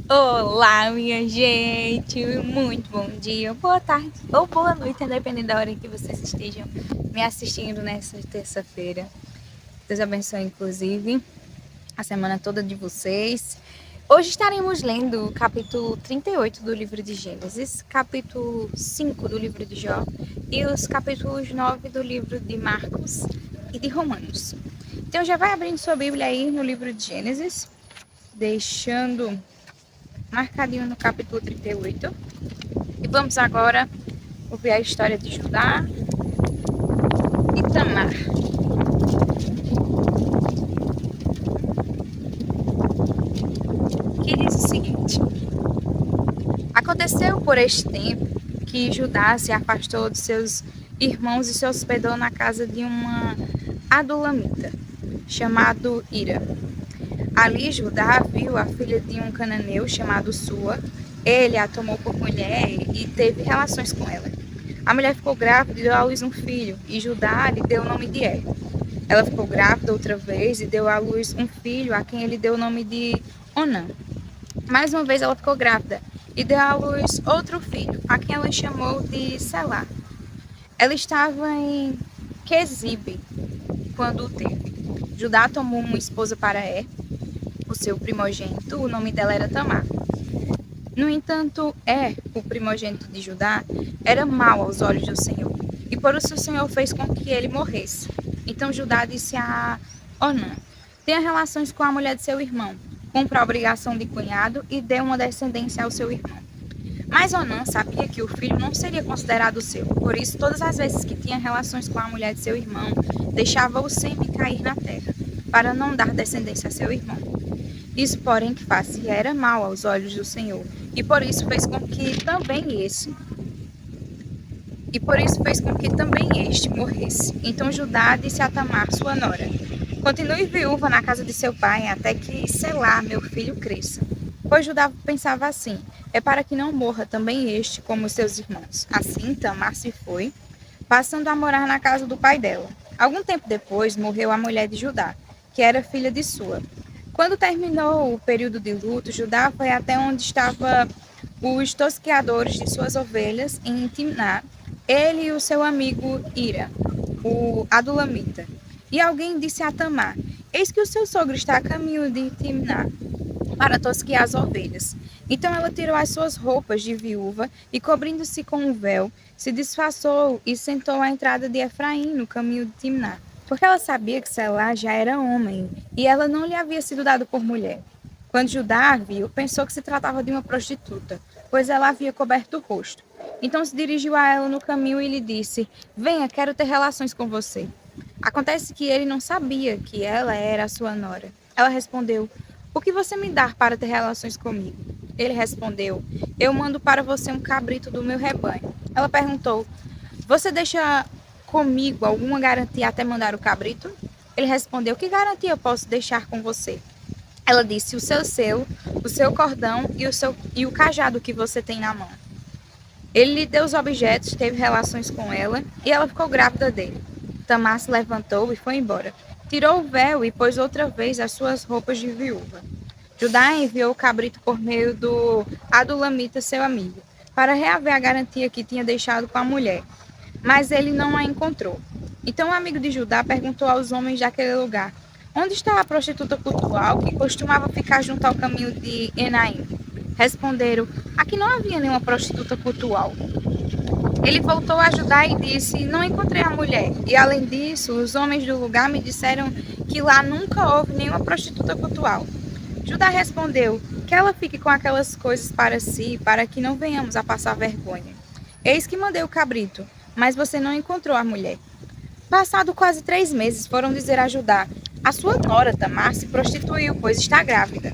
Olá, minha gente! Muito bom dia, boa tarde ou boa noite, dependendo da hora em que vocês estejam me assistindo nessa terça-feira. Deus abençoe, inclusive, a semana toda de vocês. Hoje estaremos lendo o capítulo 38 do livro de Gênesis, capítulo 5 do livro de Jó e os capítulos 9 do livro de Marcos e de Romanos. Então já vai abrindo sua Bíblia aí no livro de Gênesis, deixando marcadinho no capítulo 38. E vamos agora ouvir a história de Judá e Tamar. Que diz o seguinte: Aconteceu por este tempo que Judá se afastou de seus irmãos e se hospedou na casa de uma adulamita, chamado Ira. Ali Judá viu a filha de um cananeu chamado Sua. Ele a tomou por mulher e teve relações com ela. A mulher ficou grávida e deu à luz um filho, e Judá lhe deu o nome de Er. Ela ficou grávida outra vez e deu à luz um filho, a quem ele deu o nome de Onã. Mais uma vez ela ficou grávida e deu à luz outro filho, a quem ela chamou de Selá. Ela estava em Quezibe quando o teve. Judá tomou uma esposa para Er, o seu primogênito, o nome dela era Tamar. No entanto, o primogênito de Judá, era mau aos olhos do Senhor, e por isso o Senhor fez com que ele morresse. Então Judá disse a Onã: tenha relações com a mulher de seu irmão, cumpra a obrigação de cunhado e dê uma descendência ao seu irmão. Mas Onã sabia que o filho não seria considerado seu, por isso todas as vezes que tinha relações com a mulher de seu irmão, deixava o sêmen cair na terra, para não dar descendência a seu irmão. Isso, porém, que fazia era mal aos olhos do Senhor, e por isso fez com que também este morresse. Então Judá disse a Tamar, sua nora: continue viúva na casa de seu pai, até que Selá, meu filho, cresça. Pois Judá pensava assim: é para que não morra também este, como os seus irmãos. Assim Tamar se foi, passando a morar na casa do pai dela. Algum tempo depois, morreu a mulher de Judá, que era filha de Sua. Quando terminou o período de luto, Judá foi até onde estavam os tosqueadores de suas ovelhas em Timná, ele e o seu amigo Ira, o adulamita. E alguém disse a Tamar: eis que o seu sogro está a caminho de Timná para tosquear as ovelhas. Então ela tirou as suas roupas de viúva e, cobrindo-se com um véu, se disfarçou e sentou à entrada de Efraim, no caminho de Timná, porque ela sabia que Selá já era homem e ela não lhe havia sido dado por mulher. Quando Judá a viu, pensou que se tratava de uma prostituta, pois ela havia coberto o rosto. Então se dirigiu a ela no caminho e lhe disse: venha, quero ter relações com você. Acontece que ele não sabia que ela era a sua nora. Ela respondeu: o que você me dá para ter relações comigo? Ele respondeu: eu mando para você um cabrito do meu rebanho. Ela perguntou: você deixa comigo alguma garantia até mandar o cabrito? Ele respondeu: que garantia eu posso deixar com você? Ela disse: o seu selo, o seu cordão e o cajado que você tem na mão. Ele lhe deu os objetos, teve relações com ela e ela ficou grávida dele. Tamar se levantou e foi embora. Tirou o véu e pôs outra vez as suas roupas de viúva. Judá enviou o cabrito por meio do adulamita, seu amigo, para reaver a garantia que tinha deixado com a mulher, mas ele não a encontrou. Então o amigo de Judá perguntou aos homens daquele lugar: onde está a prostituta cultual que costumava ficar junto ao caminho de Enaim? Responderam: aqui não havia nenhuma prostituta cultual. Ele voltou a Judá e disse: não encontrei a mulher. E além disso, os homens do lugar me disseram que lá nunca houve nenhuma prostituta cultual. Judá respondeu: que ela fique com aquelas coisas para si, para que não venhamos a passar vergonha. Eis que mandei o cabrito, mas você não encontrou a mulher. Passado quase 3 meses, foram dizer a Judá: a sua nora Tamar se prostituiu, pois está grávida.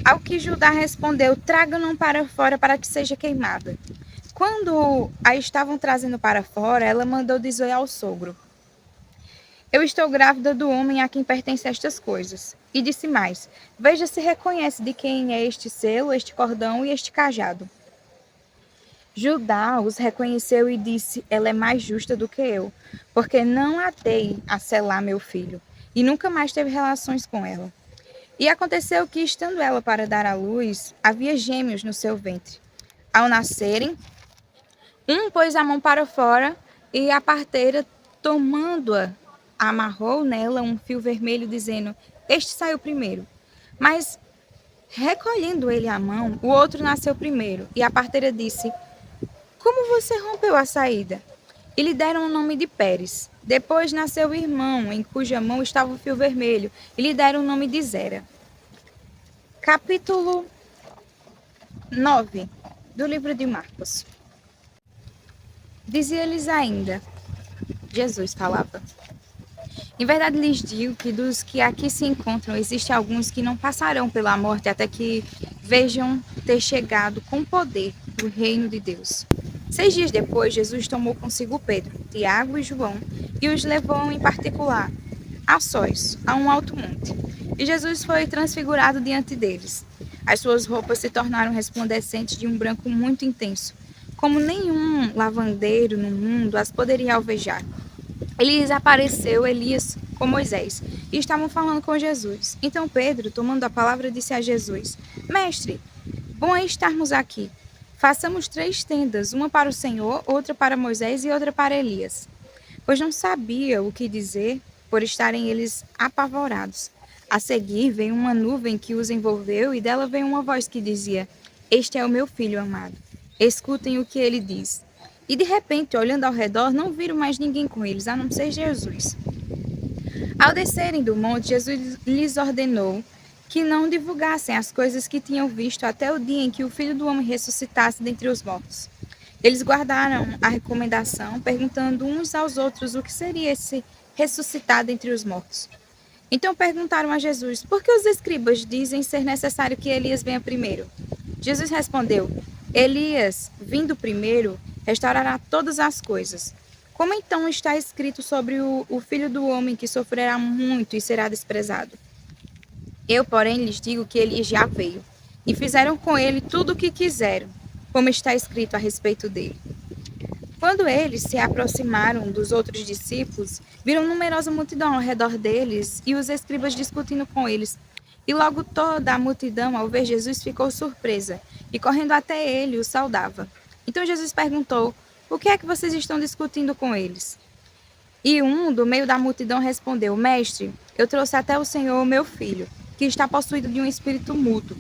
Ao que Judá respondeu: traga-no para fora para que seja queimada. Quando a estavam trazendo para fora, ela mandou dizer ao sogro: eu estou grávida do homem a quem pertencem estas coisas. E disse mais: veja se reconhece de quem é este selo, este cordão e este cajado. Judá os reconheceu e disse: ela é mais justa do que eu, porque não atei a Selá, meu filho, e nunca mais teve relações com ela. E aconteceu que, estando ela para dar à luz, havia gêmeos no seu ventre. Ao nascerem, um pôs a mão para fora e a parteira, tomando-a, amarrou nela um fio vermelho, dizendo: Este saiu primeiro. Mas, recolhendo ele a mão, o outro nasceu primeiro. E a parteira disse: Como você rompeu a saída? E lhe deram o nome de Pérez. Depois nasceu o irmão, em cuja mão estava o fio vermelho, e lhe deram o nome de Zera. Capítulo 9 do livro de Marcos. Dizia-lhes ainda, Jesus falava: Em verdade lhes digo que dos que aqui se encontram, existem alguns que não passarão pela morte até que vejam ter chegado com poder o reino de Deus. 6 dias depois, Jesus tomou consigo Pedro, Tiago e João e os levou em particular, a sós, a um alto monte. E Jesus foi transfigurado diante deles. As suas roupas se tornaram resplandecentes de um branco muito intenso, como nenhum lavandeiro no mundo as poderia alvejar. Lhes apareceu Elias com Moisés, e estavam falando com Jesus. Então Pedro, tomando a palavra, disse a Jesus: Mestre, bom é estarmos aqui. Façamos 3 tendas, uma para o Senhor, outra para Moisés e outra para Elias. Pois não sabia o que dizer, por estarem eles apavorados. A seguir veio uma nuvem que os envolveu, e dela veio uma voz que dizia: Este é o meu filho amado. Escutem o que ele diz. E de repente, olhando ao redor, não viram mais ninguém com eles, a não ser Jesus. Ao descerem do monte, Jesus lhes ordenou que não divulgassem as coisas que tinham visto até o dia em que o Filho do Homem ressuscitasse dentre os mortos. Eles guardaram a recomendação, perguntando uns aos outros o que seria esse ressuscitado entre os mortos. Então perguntaram a Jesus: Por que os escribas dizem ser necessário que Elias venha primeiro? Jesus respondeu: Elias, vindo primeiro, restaurará todas as coisas. Como então está escrito sobre o Filho do Homem que sofrerá muito e será desprezado? Eu, porém, lhes digo que ele já veio, e fizeram com ele tudo o que quiseram, como está escrito a respeito dele. Quando eles se aproximaram dos outros discípulos, viram numerosa multidão ao redor deles e os escribas discutindo com eles. E logo toda a multidão, ao ver Jesus, ficou surpresa, e correndo até ele, o saudava. Então Jesus perguntou: O que é que vocês estão discutindo com eles? E um do meio da multidão respondeu: Mestre, eu trouxe até o Senhor meu filho, que está possuído de um espírito mudo.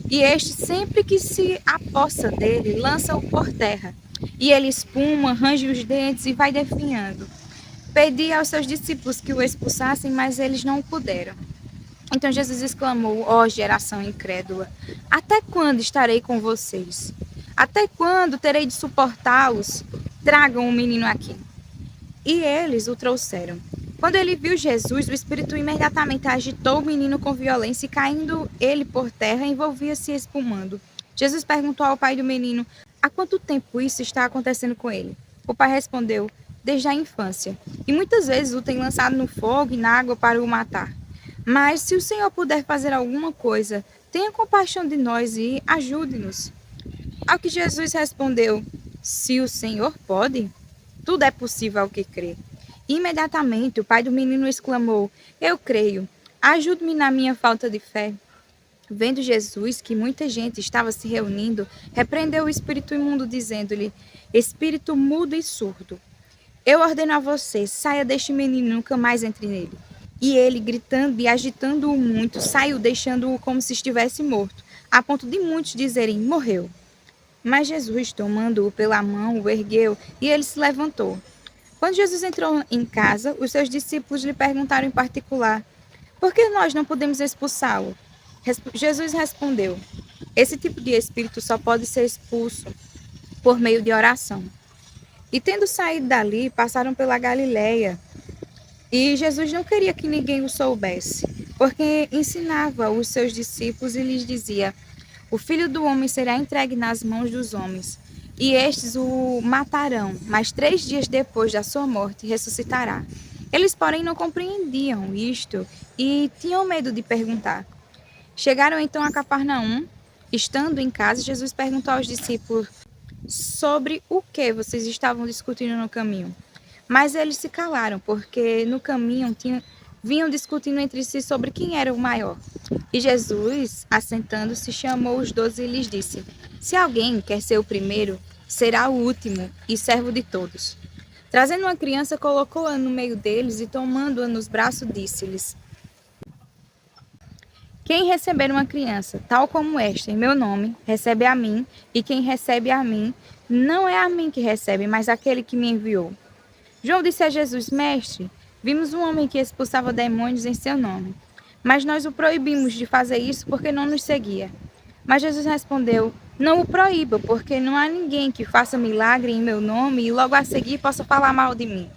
E este, sempre que se apossa dele, lança-o por terra. E ele espuma, range os dentes e vai definhando. Pedi aos seus discípulos que o expulsassem, mas eles não o puderam. Então Jesus exclamou: Ó geração incrédula, até quando estarei com vocês? Até quando terei de suportá-los? Tragam o menino aqui. E eles o trouxeram. Quando ele viu Jesus, o espírito imediatamente agitou o menino com violência e, caindo ele por terra, envolvia-se espumando. Jesus perguntou ao pai do menino: Há quanto tempo isso está acontecendo com ele? O pai respondeu: Desde a infância. E muitas vezes o tem lançado no fogo e na água para o matar. Mas se o Senhor puder fazer alguma coisa, tenha compaixão de nós e ajude-nos. Ao que Jesus respondeu: Se o Senhor pode, tudo é possível ao que crê. Imediatamente o pai do menino exclamou: Eu creio, ajude-me na minha falta de fé. Vendo Jesus que muita gente estava se reunindo, repreendeu o espírito imundo, dizendo-lhe: Espírito mudo e surdo, eu ordeno a você, saia deste menino e nunca mais entre nele. E ele, gritando e agitando-o muito, saiu, deixando-o como se estivesse morto, a ponto de muitos dizerem: Morreu. Mas Jesus, tomando-o pela mão, o ergueu, e ele se levantou. Quando Jesus entrou em casa, os seus discípulos lhe perguntaram em particular: Por que nós não podemos expulsá-lo? Jesus respondeu: Esse tipo de espírito só pode ser expulso por meio de oração. E tendo saído dali, passaram pela Galileia. E Jesus não queria que ninguém o soubesse, porque ensinava os seus discípulos e lhes dizia: O Filho do Homem será entregue nas mãos dos homens, e estes o matarão, mas 3 dias depois da sua morte ressuscitará. Eles, porém, não compreendiam isto e tinham medo de perguntar. Chegaram então a Cafarnaum. Estando em casa, Jesus perguntou aos discípulos: Sobre o que vocês estavam discutindo no caminho? Mas eles se calaram, porque no caminho vinham discutindo entre si sobre quem era o maior. E Jesus, assentando-se, chamou os 12 e lhes disse: Se alguém quer ser o primeiro, será o último e servo de todos. Trazendo uma criança, colocou-a no meio deles e, tomando-a nos braços, disse-lhes: Quem receber uma criança, tal como esta, em meu nome, recebe a mim, e quem recebe a mim, não é a mim que recebe, mas aquele que me enviou. João disse a Jesus: Mestre, vimos um homem que expulsava demônios em seu nome, mas nós o proibimos de fazer isso porque não nos seguia. Mas Jesus respondeu: Não o proíba, porque não há ninguém que faça milagre em meu nome e logo a seguir possa falar mal de mim.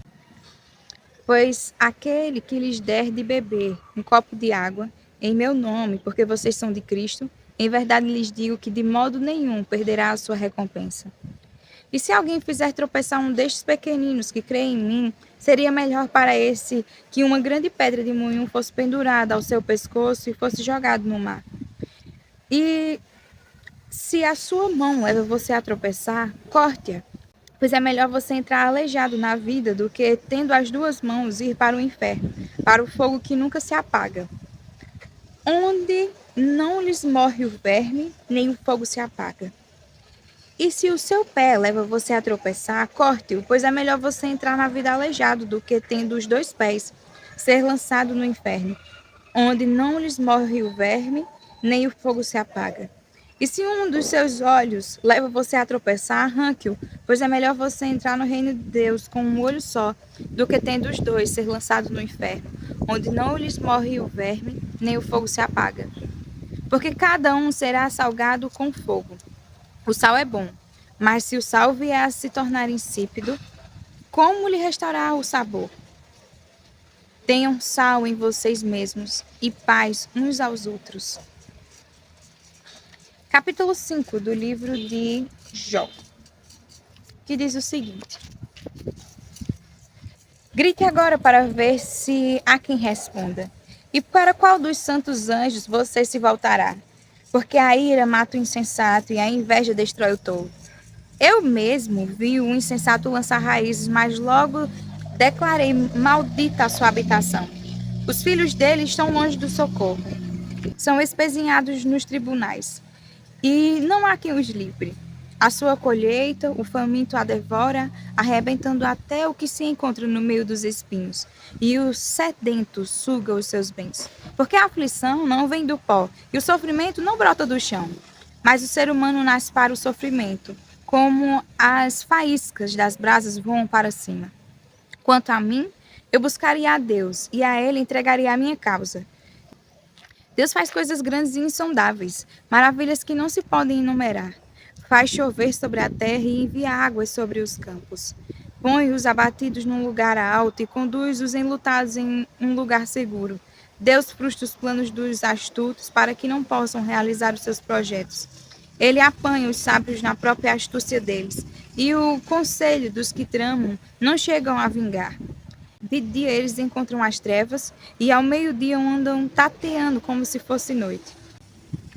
Pois aquele que lhes der de beber um copo de água em meu nome, porque vocês são de Cristo, em verdade lhes digo que de modo nenhum perderá a sua recompensa. E se alguém fizer tropeçar um destes pequeninos que crê em mim, seria melhor para esse que uma grande pedra de moinho fosse pendurada ao seu pescoço e fosse jogado no mar. E se a sua mão leva você a tropeçar, corte-a, pois é melhor você entrar aleijado na vida do que, tendo as duas mãos, ir para o inferno, para o fogo que nunca se apaga, onde não lhes morre o verme, nem o fogo se apaga. E se o seu pé leva você a tropeçar, corte-o, pois é melhor você entrar na vida aleijado do que, tendo os dois pés, ser lançado no inferno, onde não lhes morre o verme, nem o fogo se apaga. E se um dos seus olhos leva você a tropeçar, arranque-o, pois é melhor você entrar no reino de Deus com um olho só, do que tendo os dois ser lançado no inferno, onde não lhes morre o verme, nem o fogo se apaga. Porque cada um será salgado com fogo. O sal é bom, mas se o sal vier a se tornar insípido, como lhe restaurar o sabor? Tenham sal em vocês mesmos e paz uns aos outros. Capítulo 5 do livro de Jó, que diz o seguinte: Grite agora para ver se há quem responda. E para qual dos santos anjos você se voltará? Porque a ira mata o insensato e a inveja destrói o tolo. Eu mesmo vi o insensato lançar raízes, mas logo declarei maldita a sua habitação. Os filhos dele estão longe do socorro. São espezinhados nos tribunais, e não há quem os livre. A sua colheita, o faminto a devora, arrebentando até o que se encontra no meio dos espinhos, e o sedento suga os seus bens. Porque a aflição não vem do pó, e o sofrimento não brota do chão. Mas o ser humano nasce para o sofrimento, como as faíscas das brasas voam para cima. Quanto a mim, eu buscaria a Deus, e a Ele entregaria a minha causa. Deus faz coisas grandes e insondáveis, maravilhas que não se podem enumerar. Faz chover sobre a terra e envia águas sobre os campos. Põe os abatidos num lugar alto e conduz os enlutados em um lugar seguro. Deus frustra os planos dos astutos para que não possam realizar os seus projetos. Ele apanha os sábios na própria astúcia deles, e o conselho dos que tramam não chegam a vingar. De dia eles encontram as trevas, e ao meio-dia andam tateando como se fosse noite.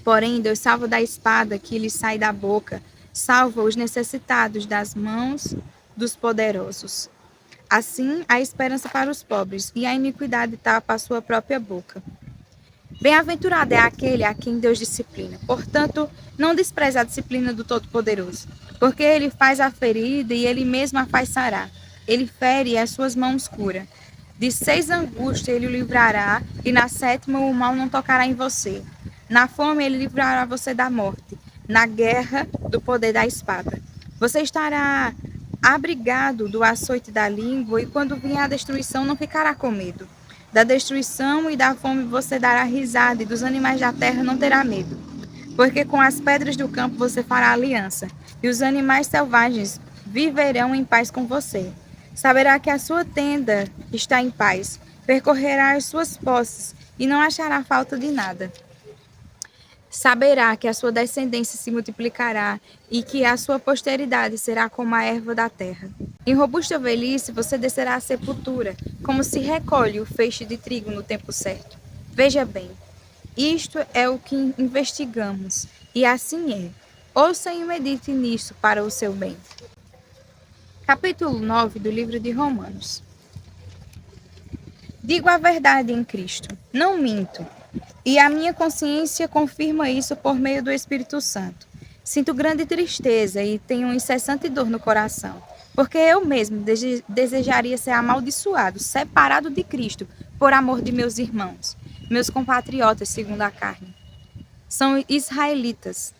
Porém, Deus salva da espada que lhes sai da boca, salva os necessitados das mãos dos poderosos. Assim, há esperança para os pobres, e a iniquidade tapa a sua própria boca. Bem-aventurado é aquele a quem Deus disciplina. Portanto, não despreze a disciplina do Todo-Poderoso, porque ele faz a ferida e ele mesmo a faz sarar. Ele fere e as suas mãos cura. De 6 angústias ele o livrará, e na 7ª o mal não tocará em você. Na fome ele livrará você da morte, na guerra do poder da espada. Você estará abrigado do açoite da língua, e quando vier a destruição não ficará com medo. Da destruição e da fome você dará risada, e dos animais da terra não terá medo. Porque com as pedras do campo você fará aliança, e os animais selvagens viverão em paz com você. Saberá que a sua tenda está em paz, percorrerá as suas posses, e não achará falta de nada. Saberá que a sua descendência se multiplicará e que a sua posteridade será como a erva da terra. Em robusta velhice você descerá à sepultura, como se recolhe o feixe de trigo no tempo certo. Veja bem, isto é o que investigamos, e assim é. Ouça e medite nisso para o seu bem. Capítulo 9 do livro de Romanos. Digo a verdade em Cristo, não minto. E a minha consciência confirma isso por meio do Espírito Santo. Sinto grande tristeza e tenho incessante dor no coração, porque eu mesmo desejaria ser amaldiçoado, separado de Cristo, por amor de meus irmãos, meus compatriotas segundo a carne. São israelitas.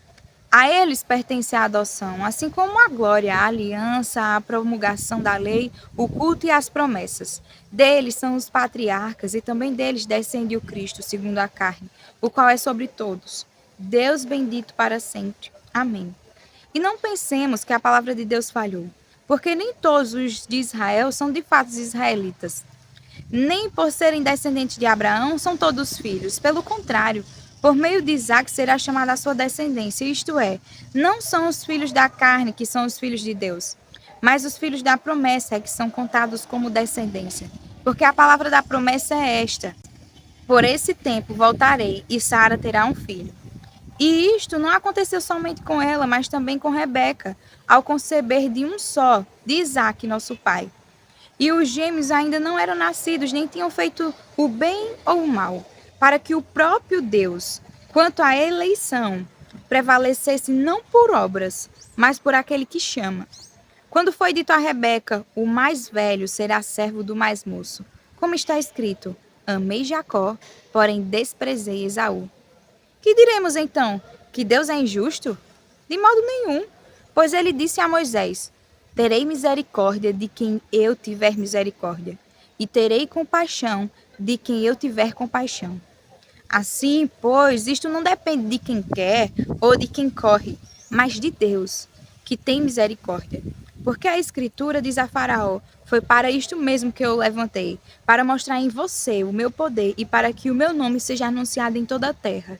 A eles pertence a adoção, assim como a glória, a aliança, a promulgação da lei, o culto e as promessas. Deles são os patriarcas e também deles descende o Cristo, segundo a carne, o qual é sobre todos. Deus bendito para sempre. Amém. E não pensemos que a palavra de Deus falhou, porque nem todos os de Israel são de fato israelitas. Nem por serem descendentes de Abraão são todos filhos. Pelo contrário, por meio de Isaac será chamada a sua descendência, isto é, não são os filhos da carne que são os filhos de Deus, mas os filhos da promessa é que são contados como descendência. Porque a palavra da promessa é esta: por esse tempo voltarei e Sara terá um filho. E isto não aconteceu somente com ela, mas também com Rebeca, ao conceber de um só, de Isaac, nosso pai. E os gêmeos ainda não eram nascidos, nem tinham feito o bem ou o mal, para que o próprio Deus, quanto à eleição, prevalecesse não por obras, mas por aquele que chama. Quando foi dito a Rebeca, o mais velho será servo do mais moço, como está escrito: amei Jacó, porém desprezei Esaú. Que diremos então? Que Deus é injusto? De modo nenhum, pois ele disse a Moisés: terei misericórdia de quem eu tiver misericórdia, e terei compaixão de quem eu tiver compaixão. Assim, pois, isto não depende de quem quer ou de quem corre, mas de Deus, que tem misericórdia. Porque a Escritura diz a Faraó: foi para isto mesmo que eu o levantei, para mostrar em você o meu poder e para que o meu nome seja anunciado em toda a terra.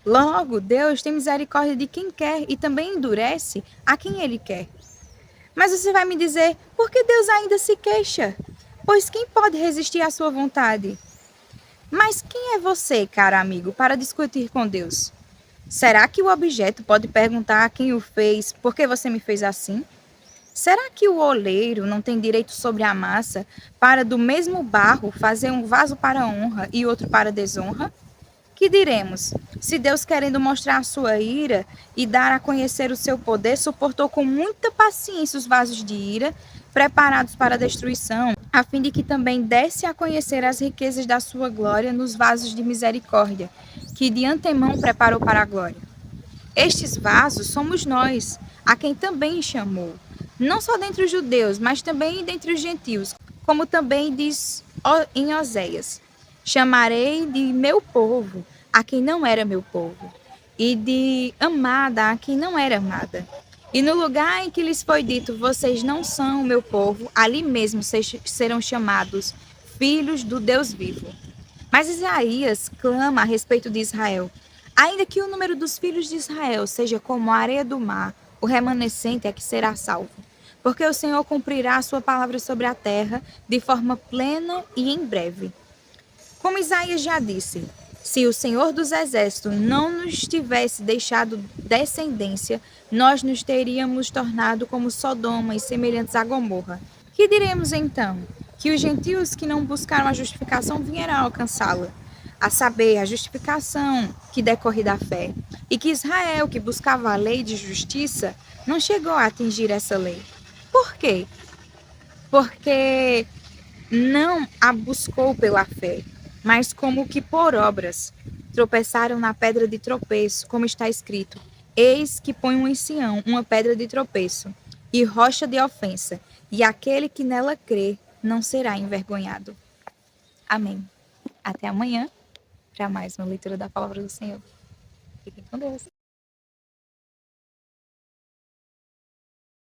Logo, Deus tem misericórdia de quem quer e também endurece a quem ele quer. Mas você vai me dizer, por que Deus ainda se queixa? Pois quem pode resistir à sua vontade? Mas quem é você, caro amigo, para discutir com Deus? Será que o objeto pode perguntar a quem o fez, por que você me fez assim? Será que o oleiro não tem direito sobre a massa para do mesmo barro fazer um vaso para honra e outro para desonra? Que diremos? Se Deus, querendo mostrar a sua ira e dar a conhecer o seu poder, suportou com muita paciência os vasos de ira, preparados para a destruição, a fim de que também desse a conhecer as riquezas da sua glória nos vasos de misericórdia, que de antemão preparou para a glória. Estes vasos somos nós, a quem também chamou, não só dentre os judeus, mas também dentre os gentios, como também diz em Oséias: chamarei de meu povo a quem não era meu povo, e de amada a quem não era amada. E no lugar em que lhes foi dito, vocês não são o meu povo, ali mesmo serão chamados filhos do Deus vivo. Mas Isaías clama a respeito de Israel: ainda que o número dos filhos de Israel seja como a areia do mar, o remanescente é que será salvo. Porque o Senhor cumprirá a sua palavra sobre a terra de forma plena e em breve. Como Isaías já disse, se o Senhor dos Exércitos não nos tivesse deixado descendência, nós nos teríamos tornado como Sodoma e semelhantes a Gomorra. Que diremos então? Que os gentios que não buscaram a justificação vieram alcançá-la, a saber, a justificação que decorre da fé, e que Israel, que buscava a lei de justiça, não chegou a atingir essa lei. Por quê? Porque não a buscou pela fé, mas como que por obras tropeçaram na pedra de tropeço, como está escrito: eis que ponho em Sião uma pedra de tropeço e rocha de ofensa, e aquele que nela crê não será envergonhado. Amém. Até amanhã para mais uma leitura da palavra do Senhor. Fiquem com Deus.